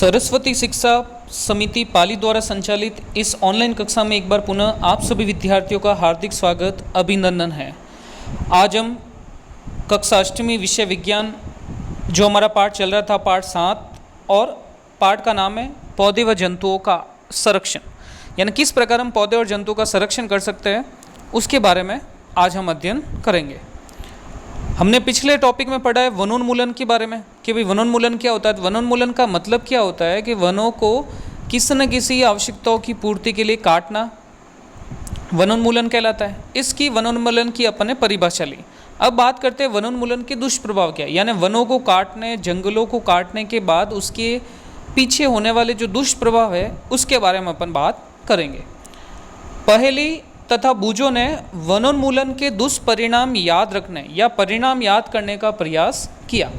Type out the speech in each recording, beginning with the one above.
सरस्वती शिक्षा समिति पाली द्वारा संचालित इस ऑनलाइन कक्षा में एक बार पुनः आप सभी विद्यार्थियों का हार्दिक स्वागत अभिनंदन है। आज हम कक्षा अष्टमी विषय विज्ञान जो हमारा पाठ चल रहा था पाठ 7 और पाठ का नाम है पौधे व जंतुओं का संरक्षण, यानी किस प्रकार हम पौधे और जंतुओं का संरक्षण कर सकते हैं उसके बारे में आज हम अध्ययन करेंगे। हमने पिछले टॉपिक में पढ़ा है वनोन्मूलन के बारे में कि भाई वनोन्मूलन क्या होता है। वनोन्मूलन का मतलब क्या होता है कि वनों को किसी न किसी आवश्यकताओं की पूर्ति के लिए काटना वनोन्मूलन कहलाता है। इसकी वनोन्मूलन की अपन ने परिभाषा ली। अब बात करते हैं वनोन्मूलन के दुष्प्रभाव क्या है, यानी वनों को काटने, जंगलों को काटने के बाद उसके पीछे होने वाले जो दुष्प्रभाव है उसके बारे में अपन बात करेंगे। पहली तथा बूजों ने वनोन्मूलन के दुष्परिणाम याद रखने या परिणाम याद करने का प्रयास किया।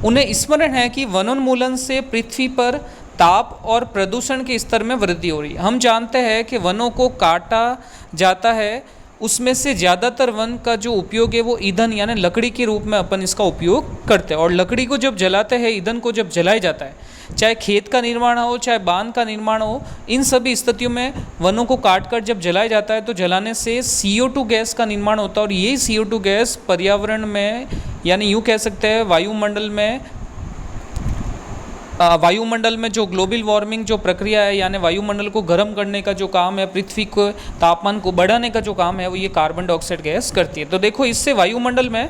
उन्हें स्मरण है कि वनोन्मूलन से पृथ्वी पर ताप और प्रदूषण के स्तर में वृद्धि हो रही है। हम जानते हैं कि वनों को काटा जाता है, उसमें से ज़्यादातर वन का जो उपयोग है वो ईंधन यानी लकड़ी के रूप में अपन इसका उपयोग करते हैं। और लकड़ी को जब जलाते हैं, ईंधन को जब जलाया जाता है, चाहे खेत का निर्माण हो चाहे बांध का निर्माण हो, इन सभी स्थितियों में वनों को काटकर जब जलाया जाता है तो जलाने से CO2 गैस का निर्माण होता है। और यही CO2 गैस पर्यावरण में यानी यूँ कह सकते हैं वायुमंडल में जो ग्लोबल वार्मिंग जो प्रक्रिया है, यानी वायुमंडल को गर्म करने का जो काम है, पृथ्वी को तापमान को बढ़ाने का जो काम है, वो ये कार्बन डाइऑक्साइड गैस करती है। तो देखो इससे वायुमंडल में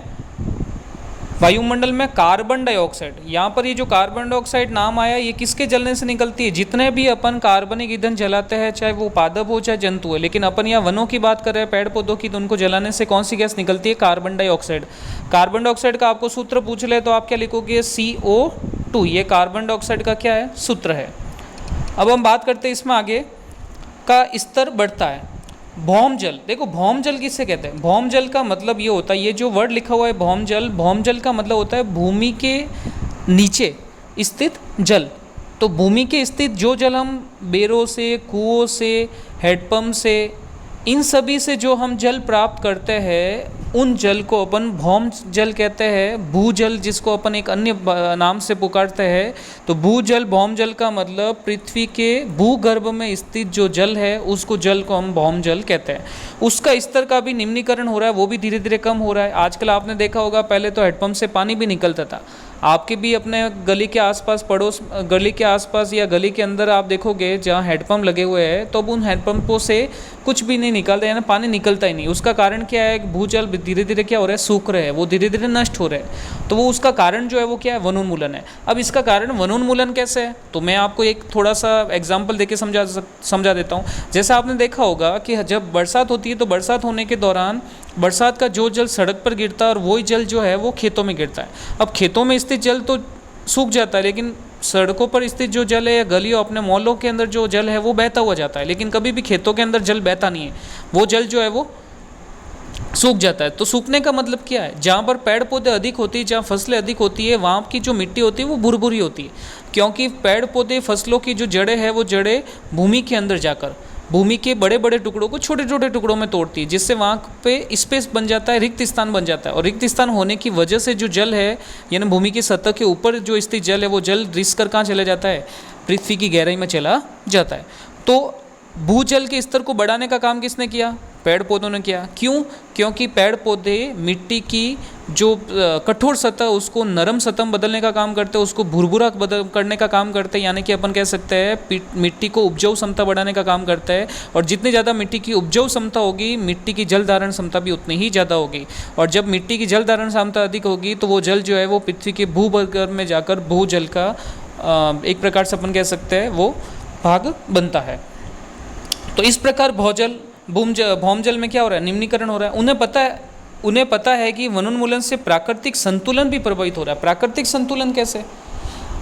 कार्बन डाइऑक्साइड, यहाँ पर ये जो कार्बन डाइऑक्साइड नाम आया, ये किसके जलने से निकलती है। जितने भी अपन कार्बनिक ईंधन जलाते हैं, चाहे वो पादप हो चाहे जंतु है, लेकिन अपन यहाँ वनों की बात कर रहे हैं, पेड़ पौधों की, तो उनको जलाने से कौन सी गैस निकलती है, कार्बन डाइऑक्साइड। कार्बन डाइऑक्साइड का आपको सूत्र पूछ ले तो आप क्या लिखोगे, CO2। ये कार्बन डाइऑक्साइड का क्या है, सूत्र है। अब हम बात करते हैं इसमें आगे का स्तर बढ़ता है। भौम जल, देखो भौम जल किससे कहते हैं। भौम जल का मतलब ये होता है, ये जो वर्ड लिखा हुआ है भौम जल का मतलब होता है भूमि के नीचे स्थित जल। तो भूमि के स्थित जो जल हम बेरों से, कुओं से, हैंडपंप से, इन सभी से जो हम जल प्राप्त करते हैं, उन जल को अपन भौम जल कहते हैं। भूजल जिसको अपन एक अन्य नाम से पुकारते हैं। तो भूजल, भौम जल का मतलब पृथ्वी के भूगर्भ में स्थित जो जल है उसको जल को हम भौम जल कहते हैं। उसका स्तर का भी निम्नीकरण हो रहा है, वो भी धीरे धीरे कम हो रहा है। आजकल आपने देखा होगा, पहले तो हैंडपंप से पानी भी निकलता था। आपके भी अपने गली के आसपास, गली के आसपास या गली के अंदर आप देखोगे जहाँ हैंडपंप लगे हुए हैं, तो अब उन हैंडपंपों से कुछ भी नहीं निकलता, यानी पानी निकलता ही नहीं। उसका कारण क्या है, भूजल धीरे धीरे क्या हो रहा है, सूख रहे हैं, वो धीरे धीरे नष्ट हो रहे हैं। तो वो उसका कारण जो है वो क्या है, वनोन्मूलन है। अब इसका कारण वनोन्मूलन कैसे है, तो मैं आपको एक थोड़ा सा एग्जाम्पल देके समझा देता हूँ। जैसा आपने देखा होगा कि जब बरसात होती है तो बरसात होने के दौरान बरसात का जो जल सड़क पर गिरता है और वही जल जो है वो खेतों में गिरता है। अब खेतों में स्थित जल तो सूख जाता है, लेकिन सड़कों पर स्थित जो जल है या गलियों, अपने मोहल्लों के अंदर जो जल है वो बहता हुआ जाता है। लेकिन कभी भी खेतों के अंदर जल बहता नहीं है, वो जल जो है वो सूख जाता है। तो सूखने का मतलब क्या है, जहाँ पर पेड़ पौधे अधिक होती है, जहाँ फसलें अधिक होती है, वहाँ की जो मिट्टी होती है वो भुरभुरी होती है। क्योंकि पेड़ पौधे, फसलों की जो जड़ें हैं वो जड़ें भूमि के अंदर जाकर भूमि के बड़े बड़े टुकड़ों को छोटे छोटे टुकड़ों में तोड़ती है, जिससे वहाँ पे स्पेस बन जाता है, रिक्त स्थान बन जाता है। और रिक्त स्थान होने की वजह से जो जल है, यानी भूमि की सतह के ऊपर जो स्थित जल है, वो जल रिस कर कहाँ चला जाता है, पृथ्वी की गहराई में चला जाता है। तो भूजल के स्तर को बढ़ाने का काम किसने किया, पेड़ पौधों ने किया। क्यों, क्योंकि पेड़ पौधे मिट्टी की जो कठोर सतह उसको नरम सतह में बदलने का काम करते हैं, उसको भुरभुरा करने का काम करते हैं, यानी कि अपन कह सकते हैं मिट्टी को उपजाऊ क्षमता बढ़ाने का काम करता है। और जितनी ज़्यादा मिट्टी की उपजाऊ क्षमता होगी, मिट्टी की जल धारण क्षमता भी उतनी ही ज़्यादा होगी। और जब मिट्टी की जल धारण क्षमता अधिक होगी तो वो जल जो है वो पृथ्वी के भूगर्भ में जाकर भूजल का एक प्रकार से अपन कह सकते हैं वो भाग बनता है। तो इस प्रकार भौम जल में क्या हो रहा है, निम्नीकरण हो रहा है। उन्हें पता है कि वनोन्मूलन से प्राकृतिक संतुलन भी प्रभावित हो रहा है। प्राकृतिक संतुलन कैसे,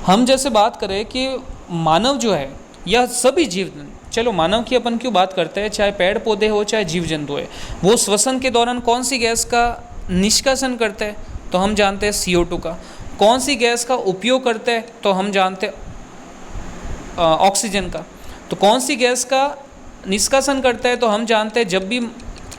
हम जैसे बात करें कि मानव जो है या सभी जीव, चलो मानव की अपन क्यों बात करते हैं, चाहे पेड़ पौधे हो चाहे जीव जंतु है, वो श्वसन के दौरान कौन सी गैस का निष्कासन करते हैं, तो हम जानते हैं CO2 का। कौन सी गैस का उपयोग करते हैं, तो हम जानते हैं ऑक्सीजन का। तो कौन सी गैस का निष्कासन करता है, तो हम जानते हैं जब भी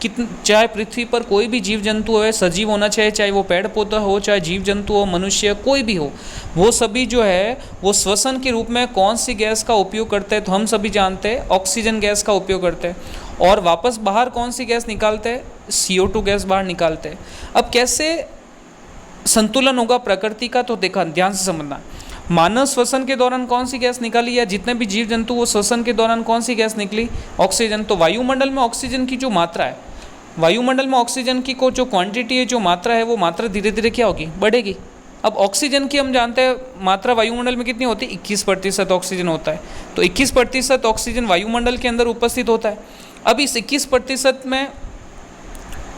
चाहे पृथ्वी पर कोई भी जीव जंतु है, सजीव होना चाहिए, चाहे वो पेड़ पौधा हो, चाहे जीव जंतु हो, मनुष्य कोई भी हो, वो सभी जो है वो श्वसन के रूप में कौन सी गैस का उपयोग करते हैं? तो हम सभी जानते हैं ऑक्सीजन गैस का उपयोग करते हैं। और वापस बाहर कौन सी गैस निकालते हैं? CO2 गैस बाहर निकालते हैं। अब कैसे संतुलन होगा प्रकृति का? तो देखा, ध्यान से समझना। मानव श्वसन के दौरान कौन सी गैस निकाली, या जितने भी जीव जंतु वो श्वसन के दौरान कौन सी गैस निकली? ऑक्सीजन। तो वायुमंडल में ऑक्सीजन की जो मात्रा है, वायुमंडल में ऑक्सीजन की को जो क्वांटिटी है, जो मात्रा है, वो मात्रा धीरे धीरे क्या होगी? बढ़ेगी। अब ऑक्सीजन की हम जानते हैं मात्रा वायुमंडल में कितनी होती है? 21% ऑक्सीजन होता है। तो 21% ऑक्सीजन वायुमंडल के अंदर उपस्थित होता है। अब इस 21% में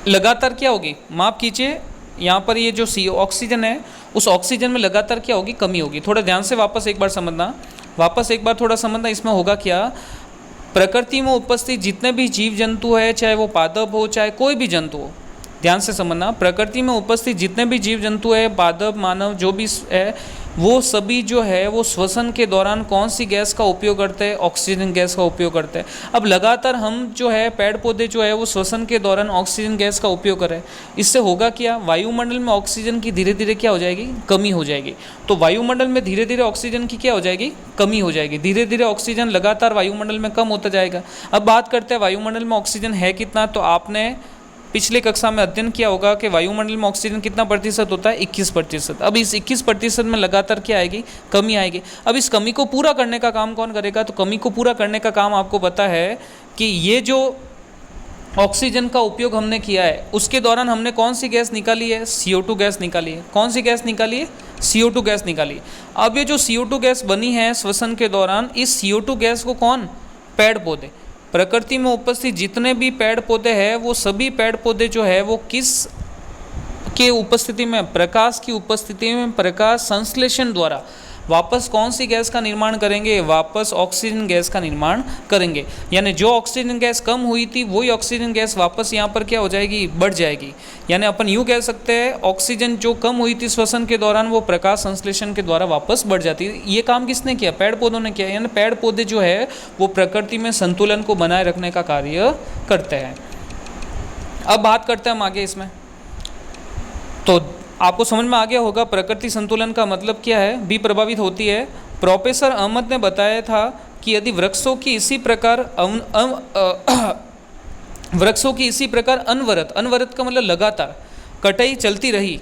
लगातार क्या होगी? माफ कीजिए, यहाँ पर ये जो ऑक्सीजन है, उस ऑक्सीजन में लगातार क्या होगी? कमी होगी। थोड़ा ध्यान से वापस एक बार थोड़ा समझना। इसमें होगा क्या? प्रकृति में उपस्थित जितने भी जीव जंतु है, चाहे वो पादप हो, चाहे कोई भी जंतु हो, ध्यान से समझना, प्रकृति में उपस्थित जितने भी जीव जंतु है, पादप, मानव, जो भी है, वो सभी जो है वो श्वसन के दौरान कौन सी गैस का उपयोग करते हैं? ऑक्सीजन गैस का उपयोग करते हैं। अब लगातार हम जो है पेड़ पौधे जो है वो श्वसन के दौरान ऑक्सीजन गैस का उपयोग कर रहे हैं। इससे होगा क्या? वायुमंडल में ऑक्सीजन की धीरे धीरे क्या हो जाएगी? कमी हो जाएगी। तो वायुमंडल में धीरे धीरे ऑक्सीजन की क्या हो जाएगी? कमी हो जाएगी। धीरे धीरे ऑक्सीजन लगातार वायुमंडल में कम होता जाएगा। अब बात करते हैं वायुमंडल में ऑक्सीजन है कितना। तो आपने पिछले कक्षा में अध्ययन किया होगा कि वायुमंडल में ऑक्सीजन कितना प्रतिशत होता है? 21%। अब इस 21% में लगातार क्या आएगी? कमी आएगी। अब इस कमी को पूरा करने का काम कौन करेगा? तो कमी को पूरा करने का काम आपको पता है कि ये जो ऑक्सीजन का उपयोग हमने किया है, उसके दौरान हमने कौन सी गैस निकाली है? CO2 गैस निकाली है। कौन सी गैस निकाली है? CO2 गैस निकाली। अब ये जो CO2 गैस बनी है श्वसन के दौरान, इस CO2 गैस को कौन? पेड़ पौधे। प्रकृति में उपस्थित जितने भी पेड़ पौधे हैं, वो सभी पेड़ पौधे जो है वो किस के उपस्थिति में? प्रकाश की उपस्थिति में प्रकाश संश्लेषण द्वारा वापस कौन सी गैस का निर्माण करेंगे? वापस ऑक्सीजन गैस का निर्माण करेंगे। यानी जो ऑक्सीजन गैस कम हुई थी, वही ऑक्सीजन गैस वापस यहाँ पर क्या हो जाएगी? बढ़ जाएगी। यानी अपन यूँ कह सकते हैं ऑक्सीजन जो कम हुई थी श्वसन के दौरान, वो प्रकाश संश्लेषण के द्वारा वापस बढ़ जाती है। ये काम किसने किया? पेड़ पौधों ने किया। यानी पेड़ पौधे जो है वो प्रकृति में संतुलन को बनाए रखने का कार्य करते हैं। अब बात करते हैं हम आगे इसमें। तो आपको समझ में आ गया होगा प्रकृति संतुलन का मतलब क्या है, भी प्रभावित होती है। प्रोफेसर अहमद ने बताया था कि यदि वृक्षों की इसी प्रकार अनवरत, अनवरत का मतलब लगातार, कटाई चलती रही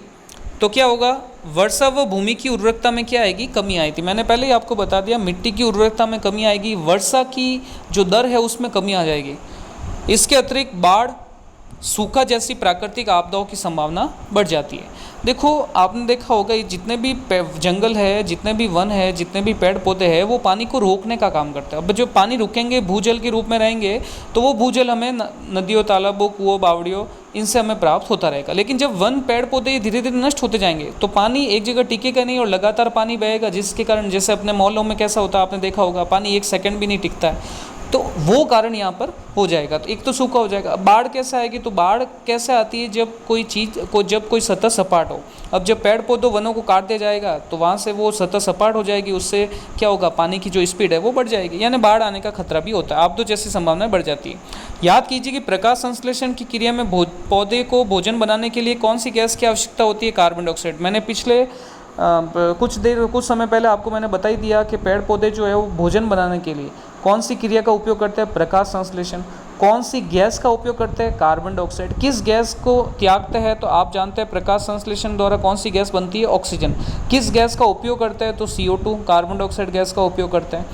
तो क्या होगा? वर्षा व भूमि की उर्वरकता में क्या आएगी? कमी आई थी। मैंने पहले ही आपको बता दिया, मिट्टी की उर्वरकता में कमी आएगी, वर्षा की जो दर है उसमें कमी आ जाएगी। इसके अतिरिक्त बाढ़, सूखा जैसी प्राकृतिक आपदाओं की संभावना बढ़ जाती है। देखो, आपने देखा होगा ये जितने भी जंगल है, जितने भी वन है, जितने भी पेड़ पौधे हैं, वो पानी को रोकने का काम करते हैं। अब जो पानी रुकेंगे, भूजल के रूप में रहेंगे, तो वो भूजल हमें नदियों, तालाबों, कुओं, बावड़ियों, इनसे हमें प्राप्त होता रहेगा। लेकिन जब वन, पेड़ पौधे धीरे धीरे नष्ट होते जाएंगे, तो पानी एक जगह टिकेगा नहीं और लगातार पानी बहेगा, जिसके कारण जैसे अपने मोहल्लों में कैसा होता है आपने देखा होगा, पानी एक सेकंड भी नहीं टिकता है। तो वो कारण यहाँ पर हो जाएगा। तो एक तो सूखा हो जाएगा। बाढ़ कैसे आएगी? तो बाढ़ कैसे आती है? जब कोई चीज़ को, जब कोई सतह सपाट हो। अब जब पेड़ पौधों, वनों को काट दिया जाएगा, तो वहाँ से वो सतह सपाट हो जाएगी, उससे क्या होगा? पानी की जो स्पीड है वो बढ़ जाएगी, यानी बाढ़ आने का खतरा भी होता है। आपदों जैसी संभावनाएं बढ़ जाती है। याद कीजिए कि प्रकाश संश्लेषण की क्रिया में पौधे को भोजन बनाने के लिए कौन सी गैस की आवश्यकता होती है? Carbon dioxide. मैंने पिछले कुछ समय पहले आपको मैंने बता ही दिया कि पेड़ पौधे जो है वो भोजन बनाने के लिए कौन सी क्रिया का उपयोग करते हैं? प्रकाश संश्लेषण। कौन सी गैस का उपयोग करते हैं? Carbon dioxide. किस गैस को त्यागते हैं? तो आप जानते हैं प्रकाश संश्लेषण द्वारा कौन सी गैस बनती है? ऑक्सीजन। किस गैस का उपयोग करते हैं? तो CO2, कार्बन डाइऑक्साइड गैस का उपयोग करते हैं।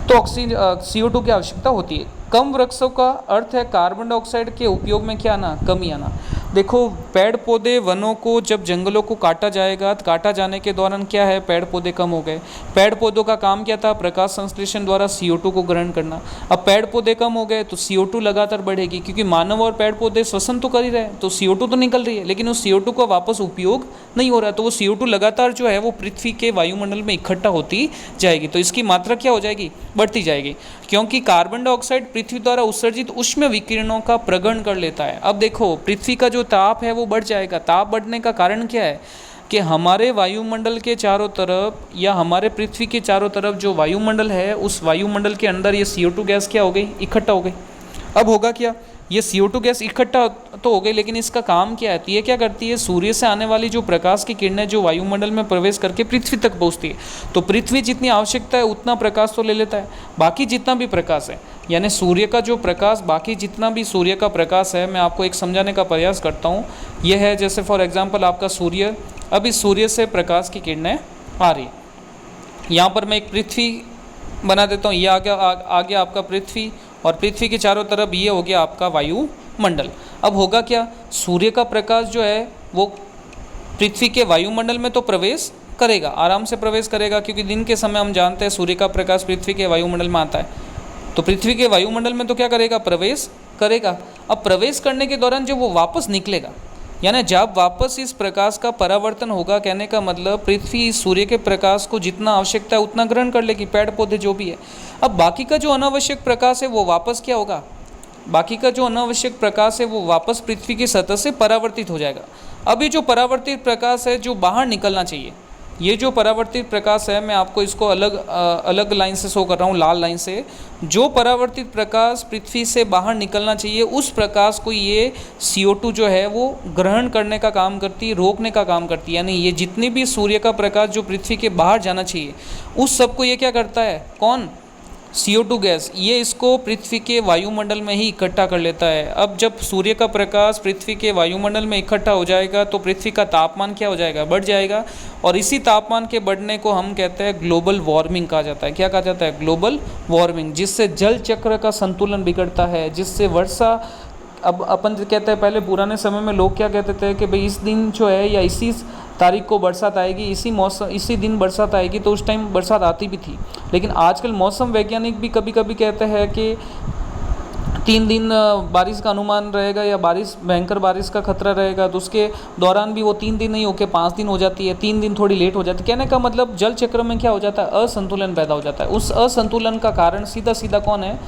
तो CO2 की आवश्यकता होती है। कम वृक्षों का अर्थ है कार्बन डाइऑक्साइड के उपयोग में क्या आना? कमी आना। देखो, पेड़ पौधे, वनों को, जब जंगलों को काटा जाएगा, तो काटा जाने के दौरान क्या है? पेड़ पौधे कम हो गए। पेड़ पौधों का काम क्या था? प्रकाश संश्लेषण द्वारा CO2 को ग्रहण करना। अब पेड़ पौधे कम हो गए तो CO2 लगातार बढ़ेगी, क्योंकि मानव और पेड़ पौधे श्वसन तो कर ही रहे हैं, तो CO2 तो निकल रही है, लेकिन उस CO2 का वापस उपयोग नहीं हो रहा, तो वो CO2 लगातार जो है वो पृथ्वी के वायुमंडल में इकट्ठा होती जाएगी। तो इसकी मात्रा क्या हो जाएगी? बढ़ती जाएगी, क्योंकि कार्बन डाइऑक्साइड पृथ्वी द्वारा उत्सर्जित उष्म विकिरणों का प्रग्रहण कर लेता है। अब देखो, पृथ्वी का जो ताप है वो बढ़ जाएगा। ताप बढ़ने का कारण क्या है? कि हमारे वायुमंडल के चारों तरफ, या हमारे पृथ्वी के चारों तरफ जो वायुमंडल है, उस वायुमंडल के अंदर ये CO2 गैस क्या हो गई? इकट्ठा हो गई। अब होगा क्या? ये CO2 गैस इकट्ठा तो हो गई, लेकिन इसका काम क्या है? तो ये क्या करती है, सूर्य से आने वाली जो प्रकाश की किरणें जो वायुमंडल में प्रवेश करके पृथ्वी तक पहुंचती है, तो पृथ्वी जितनी आवश्यकता है उतना प्रकाश तो ले लेता है। बाकी जितना भी प्रकाश है, यानी सूर्य का जो प्रकाश, बाकी जितना भी सूर्य का प्रकाश है, मैं आपको एक समझाने का प्रयास करता हूँ। यह है जैसे फॉर एग्जांपल आपका सूर्य, अब इस सूर्य से प्रकाश की किरणें आ रही, यहाँ पर मैं एक पृथ्वी बना देता हूँ। ये आ गया आपका पृथ्वी, और पृथ्वी के चारों तरफ ये हो गया आपका वायुमंडल। अब होगा क्या, सूर्य का प्रकाश जो है वो पृथ्वी के वायुमंडल में तो प्रवेश करेगा, आराम से प्रवेश करेगा, क्योंकि दिन के समय हम जानते हैं सूर्य का प्रकाश पृथ्वी के वायुमंडल में आता है, तो पृथ्वी के वायुमंडल में तो क्या करेगा, प्रवेश करेगा। अब प्रवेश करने के दौरान जब वो वापस निकलेगा, यानी जब वापस इस प्रकाश का परावर्तन होगा, कहने का मतलब पृथ्वी इस सूर्य के प्रकाश को जितना आवश्यकता है उतना ग्रहण कर लेगी, पेड़ पौधे जो भी है। अब बाकी का जो अनावश्यक प्रकाश है वो वापस क्या होगा, बाकी का जो अनावश्यक प्रकाश है वो वापस पृथ्वी की सतह से परावर्तित हो जाएगा। अब ये जो परावर्तित प्रकाश है जो बाहर निकलना चाहिए, ये जो परावर्तित प्रकाश है, मैं आपको इसको अलग लाइन से शो कर रहा हूँ, लाल लाइन से। जो परावर्तित प्रकाश पृथ्वी से बाहर निकलना चाहिए, उस प्रकाश को ये CO2 जो है वो ग्रहण करने का काम करती है, रोकने का काम करती है। यानी ये जितनी भी सूर्य का प्रकाश जो पृथ्वी के बाहर जाना चाहिए, उस सबको ये क्या करता है, कौन, CO2 गैस, ये इसको पृथ्वी के वायुमंडल में ही इकट्ठा कर लेता है। अब जब सूर्य का प्रकाश पृथ्वी के वायुमंडल में इकट्ठा हो जाएगा तो पृथ्वी का तापमान क्या हो जाएगा, बढ़ जाएगा, और इसी तापमान के बढ़ने को हम कहते हैं ग्लोबल वार्मिंग कहा जाता है। क्या कहा जाता है, ग्लोबल वार्मिंग, जिससे जल चक्र का संतुलन बिगड़ता है, जिससे वर्षा, अब अपन कहते हैं पहले पुराने समय में लोग क्या कहते थे कि भाई इस दिन जो है या इसी तारीख को बरसात आएगी, इसी दिन बरसात आएगी, तो उस टाइम बरसात आती भी थी। लेकिन आजकल मौसम वैज्ञानिक भी कभी कभी कहते हैं कि 3 दिन बारिश का अनुमान रहेगा या भयंकर बारिश का खतरा रहेगा, तो उसके दौरान भी वो 3 दिन नहीं होकर 5 दिन हो जाती है, 3 दिन थोड़ी लेट हो जाती है। कहने का मतलब जल चक्र में क्या हो जाता है, असंतुलन पैदा हो जाता है। उस असंतुलन का कारण सीधा सीधा कौन है,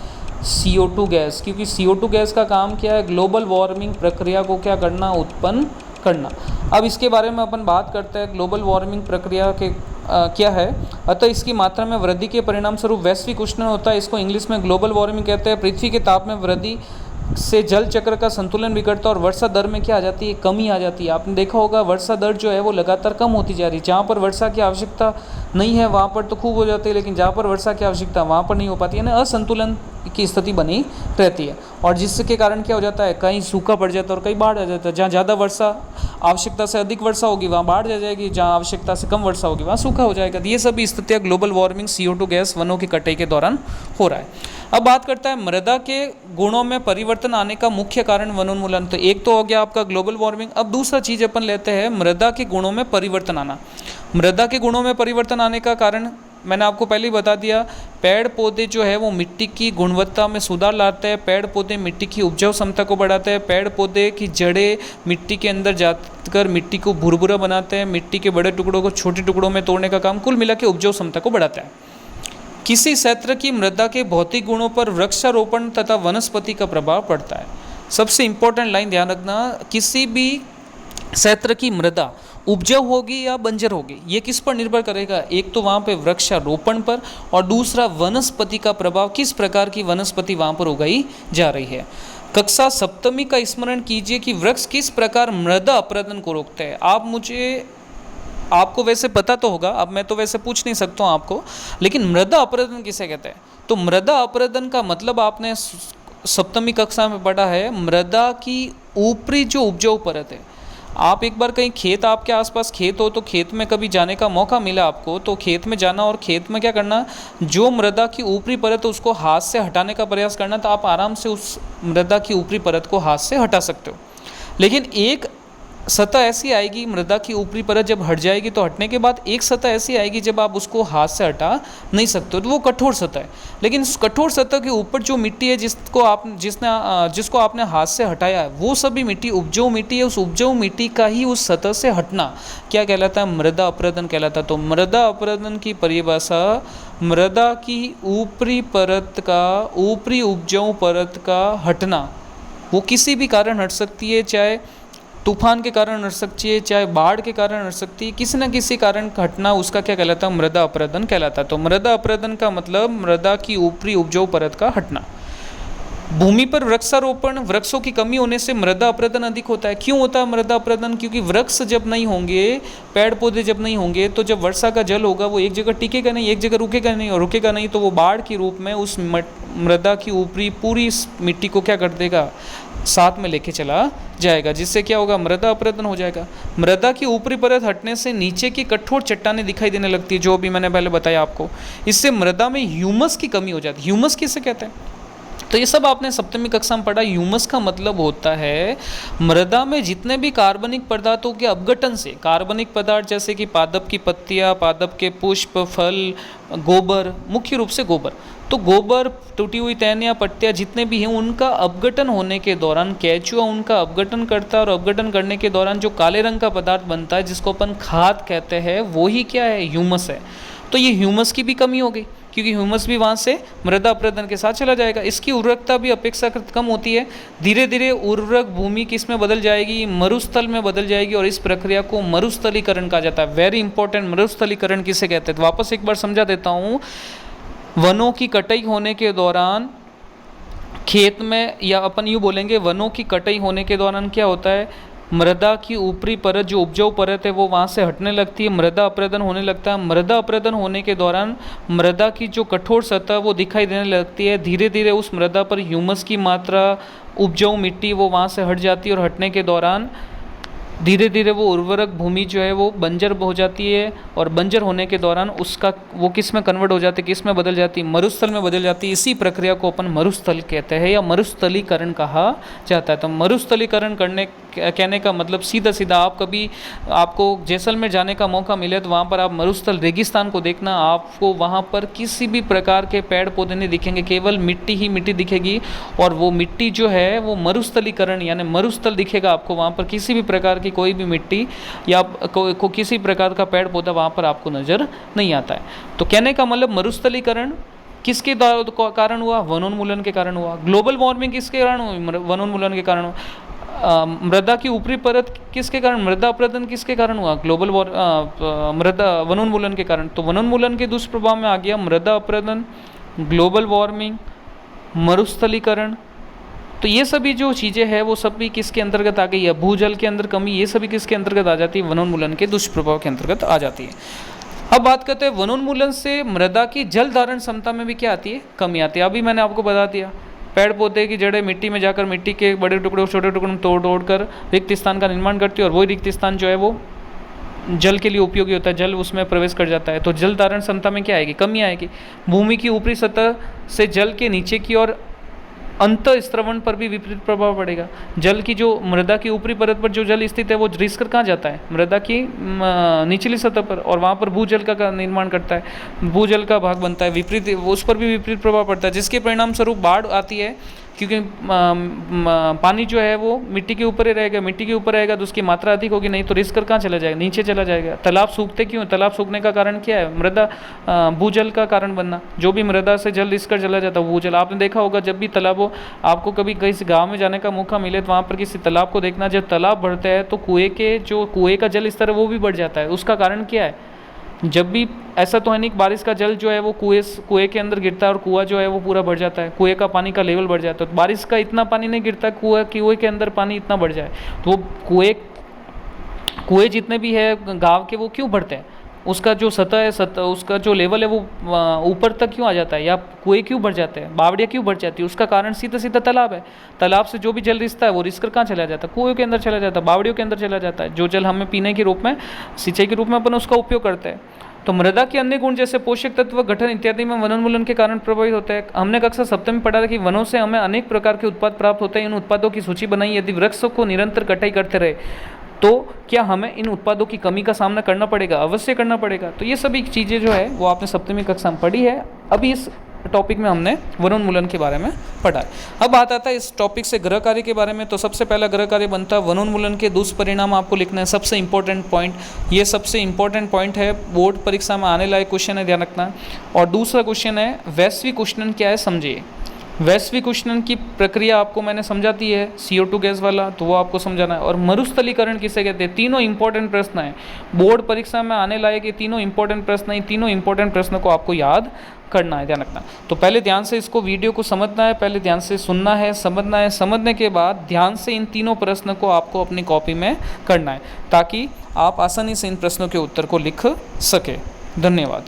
CO2 गैस, क्योंकि CO2 गैस का काम क्या है, ग्लोबल वार्मिंग प्रक्रिया को क्या करना, उत्पन्न करना। अब इसके बारे में अपन बात करते हैं, ग्लोबल वार्मिंग प्रक्रिया के क्या है। अतः इसकी मात्रा में वृद्धि के परिणाम स्वरूप वैश्विक उष्णन होता है, इसको इंग्लिश में ग्लोबल वार्मिंग कहते हैं। पृथ्वी के ताप में वृद्धि से जल चक्र का संतुलन बिगड़ता है और वर्षा दर में क्या आ जाती है, कमी आ जाती है। आपने देखा होगा वर्षा दर जो है वो लगातार कम होती जा रही है। जहाँ पर वर्षा की आवश्यकता नहीं है वहाँ पर तो खूब हो जाती है, लेकिन जहाँ पर वर्षा की आवश्यकता वहाँ पर नहीं हो पाती है ना, असंतुलन की स्थिति बनी रहती है। और जिसके कारण क्या हो जाता है, कहीं सूखा पड़ जाता है और कहीं बाढ़ आ जाता है। जहाँ ज़्यादा वर्षा, आवश्यकता से अधिक वर्षा होगी वहाँ बाढ़ आ जाएगी, जहाँ आवश्यकता से कम वर्षा होगी वहाँ सूखा हो जाएगा। ये सभी स्थितियाँ ग्लोबल वार्मिंग, CO2 गैस, वनों की कटाई के दौरान हो रहा है। अब बात करता है मृदा के गुणों में परिवर्तन आने का मुख्य कारण वनोन्मूलन। तो एक तो हो गया आपका ग्लोबल वार्मिंग। अब दूसरा चीज़ अपन लेते हैं मृदा के गुणों में परिवर्तन आना। मृदा के गुणों में परिवर्तन आने का कारण मैंने आपको पहले ही बता दिया, पेड़ पौधे जो है वो मिट्टी की गुणवत्ता में सुधार लाते हैं, पेड़ पौधे मिट्टी की उपजाऊ क्षमता को बढ़ाते हैं, पेड़ पौधे की जड़ें मिट्टी के अंदर जाकर मिट्टी को भुरभुरा बनाते हैं, मिट्टी के बड़े टुकड़ों को छोटे टुकड़ों में तोड़ने का काम, कुल मिला के उपजाऊ क्षमता को बढ़ाता है। किसी क्षेत्र की मृदा के भौतिक गुणों पर वृक्षारोपण तथा वनस्पति का प्रभाव पड़ता है। सबसे इंपॉर्टेंट लाइन ध्यान रखना, किसी भी क्षेत्र की मृदा उपजाऊ होगी या बंजर होगी, ये किस पर निर्भर करेगा, एक तो वहाँ पे वृक्षारोपण पर, और दूसरा वनस्पति का प्रभाव, किस प्रकार की वनस्पति वहाँ पर उगाई जा रही है। कक्षा सप्तमी का स्मरण कीजिए कि वृक्ष किस प्रकार मृदा अपरदन को रोकते हैं। आपको वैसे पता तो होगा, अब मैं तो वैसे पूछ नहीं सकता हूँ आपको, लेकिन मृदा अपरदन किसे कहते हैं। तो मृदा अपरदन का मतलब आपने सप्तमी कक्षा में पढ़ा है, मृदा की ऊपरी जो उपजाऊ परत है। आप एक बार कहीं खेत, आपके आसपास खेत हो तो खेत में कभी जाने का मौका मिला आपको, तो खेत में जाना और खेत में क्या करना, जो मृदा की ऊपरी परत है उसको हाथ से हटाने का प्रयास करना, तो आप आराम से उस मृदा की ऊपरी परत को हाथ से हटा सकते हो। लेकिन एक सतह ऐसी आएगी, मृदा की ऊपरी परत जब हट जाएगी तो हटने के बाद एक सतह ऐसी आएगी जब आप उसको हाथ से हटा नहीं सकते हो, तो वो कठोर सतह है। लेकिन उस कठोर सतह के ऊपर जो मिट्टी है जिसको आपने हाथ से हटाया है, वो सभी मिट्टी उपजाऊ मिट्टी है। उस उपजाऊ मिट्टी का ही उस सतह से हटना क्या कहलाता है, मृदा अपरदन कहलाता है। तो मृदा अपरदन की परिभाषा, मृदा की ऊपरी परत का, ऊपरी उपजाऊ परत का हटना, वो किसी भी कारण हट सकती है, चाहे तूफान के कारण हट सकती है, चाहे बाढ़ के कारण हट सकती है, किसी न किसी कारण हटना, उसका क्या कहलाता है, मृदा अपरदन कहलाता है। तो मृदा अपरदन का मतलब मृदा की ऊपरी उपजाऊ परत का हटना। भूमि पर वृक्षारोपण, वृक्षों की कमी होने से मृदा अपरदन अधिक होता है। क्यों होता है मृदा अपरदन? क्योंकि वृक्ष जब नहीं होंगे, पेड़ पौधे जब नहीं होंगे, तो जब वर्षा का जल होगा वो एक जगह टिकेगा नहीं, एक जगह रुकेगा नहीं, और रुकेगा नहीं तो वो बाढ़ के रूप में उस मृदा की ऊपरी पूरी मिट्टी को क्या कर देगा, साथ में लेके चला जाएगा, जिससे क्या होगा, मृदा अपरदन हो जाएगा। मृदा की ऊपरी परत हटने से नीचे की कठोर चट्टानें दिखाई देने लगती है, जो अभी मैंने पहले बताया आपको। इससे मृदा में ह्यूमस की कमी हो जाती है। ह्यूमस किसे कहते हैं? तो ये सब आपने सप्तमी कक्षा में पढ़ा। ह्यूमस का मतलब होता है मृदा में जितने भी कार्बनिक पदार्थों के अपघटन से, कार्बनिक पदार्थ जैसे कि पादप की पत्तियाँ, पादप के पुष्प, फल, गोबर, मुख्य रूप से गोबर, तो गोबर, टूटी हुई टहनियाँ, पत्तियाँ जितने भी हैं, उनका अपघटन होने के दौरान केंचुआ उनका अपघटन करता है, और अपघटन करने के दौरान जो काले रंग का पदार्थ बनता है जिसको अपन खाद कहते हैं, वो ही क्या है, ह्यूमस है। तो ये ह्यूमस की भी कमी हो गई, क्योंकि ह्यूमस भी वहाँ से मृदा अपरदन के साथ चला जाएगा। इसकी उर्वरकता भी अपेक्षाकृत कम होती है। धीरे धीरे उर्वरक भूमि किस में बदल जाएगी, मरुस्थल में बदल जाएगी, और इस प्रक्रिया को मरुस्थलीकरण कहा जाता है। वेरी इंपॉर्टेंट, मरुस्थलीकरण किसे कहते हैं? तो वापस एक बार समझा देता हूँ। वनों की कटाई होने के दौरान खेत में, या अपन यूँ बोलेंगे, वनों की कटाई होने के दौरान क्या होता है, मृदा की ऊपरी परत, जो उपजाऊ परत है, वो वहाँ से हटने लगती है, मृदा अपरदन होने लगता है। मृदा अपरदन होने के दौरान मृदा की जो कठोर सतह वो दिखाई देने लगती है। धीरे धीरे उस मृदा पर ह्यूमस की मात्रा, उपजाऊ मिट्टी, वो वहाँ से हट जाती है, और हटने के दौरान धीरे धीरे वो उर्वरक भूमि जो है वो बंजर हो जाती है, और बंजर होने के दौरान उसका वो किस में कन्वर्ट हो जाती है, किस में बदल जाती है, मरुस्थल में बदल जाती है। इसी प्रक्रिया को अपन मरुस्थल कहते हैं, या मरुस्थलीकरण कहा जाता है। तो मरुस्थलीकरण कहने का मतलब सीधा सीधा, आप कभी, आपको जैसलमेर जाने का मौका मिले तो वहाँ पर आप मरुस्थल रेगिस्तान को देखना, आपको वहाँ पर किसी भी प्रकार के पेड़ पौधे नहीं दिखेंगे, केवल मिट्टी ही मिट्टी दिखेगी, और वो मिट्टी जो है वो मरुस्थलीकरण यानी मरुस्थल दिखेगा आपको। वहाँ पर किसी भी प्रकार की कोई भी मिट्टी या किसी प्रकार का पेड़ पौधा वहाँ पर आपको नज़र नहीं आता है। तो कहने का मतलब मरुस्थलीकरण किसके कारण हुआ? वनोन्मूलन के कारण हुआ। ग्लोबल वार्मिंग किसके कारण हुई? वनोन्मूलन के कारण हुआ। मृदा की ऊपरी परत किसके कारण, मृदा अपरदन किसके कारण हुआ? मृदा वनोन्मूलन के कारण। तो वनोन्मूलन के दुष्प्रभाव में आ गया मृदा अपरदन, ग्लोबल वार्मिंग, मरुस्थलीकरण। तो ये सभी जो चीज़ें हैं वो सभी किसके अंतर्गत आ गई है? भूजल के अंदर कमी, ये सभी किसके अंतर्गत आ जाती है? वनोन्मूलन के दुष्प्रभाव के अंतर्गत आ जाती है। अब बात करते हैं वनोन्मूलन से मृदा की जल धारण क्षमता में भी क्या आती है? कमी आती है। अभी मैंने आपको बता दिया, पेड़ पौधे की जड़ें मिट्टी में जाकर मिट्टी के बड़े टुकड़ों, छोटे टुकड़ों में तोड़ कर रिक्त स्थान का निर्माण करती है, और वही रिक्त स्थान जो है वो जल के लिए उपयोगी होता है, जल उसमें प्रवेश कर जाता है। तो जल धारण क्षमता में क्या आएगी? कमी आएगी। भूमि की ऊपरी सतह से जल के नीचे की ओर अंत स्त्रवण पर भी विपरीत प्रभाव पड़ेगा। जल की जो मृदा की ऊपरी परत पर जो जल स्थित है वो रिस कर कहाँ जाता है? मृदा की निचली सतह पर, और वहाँ पर भूजल का निर्माण करता है, भूजल का भाग बनता है, विपरीत उस पर भी विपरीत प्रभाव पड़ता है, जिसके परिणाम स्वरूप बाढ़ आती है। क्योंकि पानी जो है वो मिट्टी के ऊपर ही रहेगा, मिट्टी के ऊपर रहेगा तो उसकी मात्रा अधिक होगी, नहीं तो रिस कर कहाँ चला जाएगा? नीचे चला जाएगा। तालाब सूखते क्यों? तालाब सूखने का कारण क्या है? मृदा भूजल का कारण बनना। जो भी मृदा से जल रिस कर चला जाता है भूजल। आपने देखा होगा, जब भी तालाबों, आपको कभी किसी गाँव में जाने का मौका मिले तो वहाँ पर किसी तालाब को देखना, जब तालाब बढ़ता है तो कुएँ का जल स्तर है वो भी बढ़ जाता है। उसका कारण क्या है? जब भी ऐसा तो है नहीं, बारिश का जल जो है वो कुएं के अंदर गिरता है, और कुआं जो है वो पूरा भर जाता है, कुएं का पानी का लेवल बढ़ जाता है। तो बारिश का इतना पानी नहीं गिरता, कुएं के अंदर पानी इतना बढ़ जाए, तो वो कुएं जितने भी है गांव के, वो क्यों बढ़ते हैं? उसका जो सतह है, उसका जो लेवल है वो ऊपर तक क्यों आ जाता है, या कुएं क्यों बढ़ जाते हैं, बावड़ियाँ क्यों बढ़ जाती है? उसका कारण सीधा सीधा तालाब है। तालाब से जो भी जल रिसता है वो रिस कर कहाँ चला जाता है? कुएं के अंदर चला जाता है, बावड़ियों के अंदर चला जाता है। जो जल हमें पीने के रूप में, सिंचाई के रूप में अपन उसका उपयोग करते हैं। तो मृदा के अन्य गुण जैसे पोषक तत्व, गठन इत्यादि में वनोन्मूलन के कारण प्रभावित होता है। हमने कक्षा सप्तमी पढ़ा था कि वनों से हमें अनेक प्रकार के उत्पाद प्राप्त होते हैं। इन उत्पादों की सूची बनाई। यदि वृक्षों को निरंतर कटाई करते रहे तो क्या हमें इन उत्पादों की कमी का सामना करना पड़ेगा? अवश्य करना पड़ेगा। तो ये सभी चीज़ें जो है वो आपने सप्तमी कक्षा में पढ़ी है। अभी इस टॉपिक में हमने वनोन्मूलन के बारे में पढ़ा है। अब बात आता है इस टॉपिक से गृह कार्य के बारे में। तो सबसे पहला गृह कार्य बनता है वनोन्मूलन के दुष्परिणाम आपको लिखना है। सबसे इंपॉर्टेंट पॉइंट, ये सबसे इंपॉर्टेंट पॉइंट है, बोर्ड परीक्षा में आने लायक क्वेश्चन है, ध्यान रखना। और दूसरा क्वेश्चन है वैश्विक उष्णन क्या है, समझिए। वैश्विक उष्णन की प्रक्रिया आपको मैंने समझा दी है, CO2 गैस वाला, तो वो आपको समझाना है। और मरुस्थलीकरण किसे कहते हैं? तीनों इंपॉर्टेंट प्रश्न हैं बोर्ड परीक्षा में आने लायक, ये तीनों इंपॉर्टेंट प्रश्न हैं। तीनों इंपॉर्टेंट प्रश्नों को आपको याद करना है, ध्यान रखना। तो पहले ध्यान से इसको वीडियो को समझना है, पहले ध्यान से सुनना है, समझना है, समझने के बाद ध्यान से इन तीनों प्रश्न को आपको अपनी कॉपी में करना है, ताकि आप आसानी से इन प्रश्नों के उत्तर को लिख सके। धन्यवाद।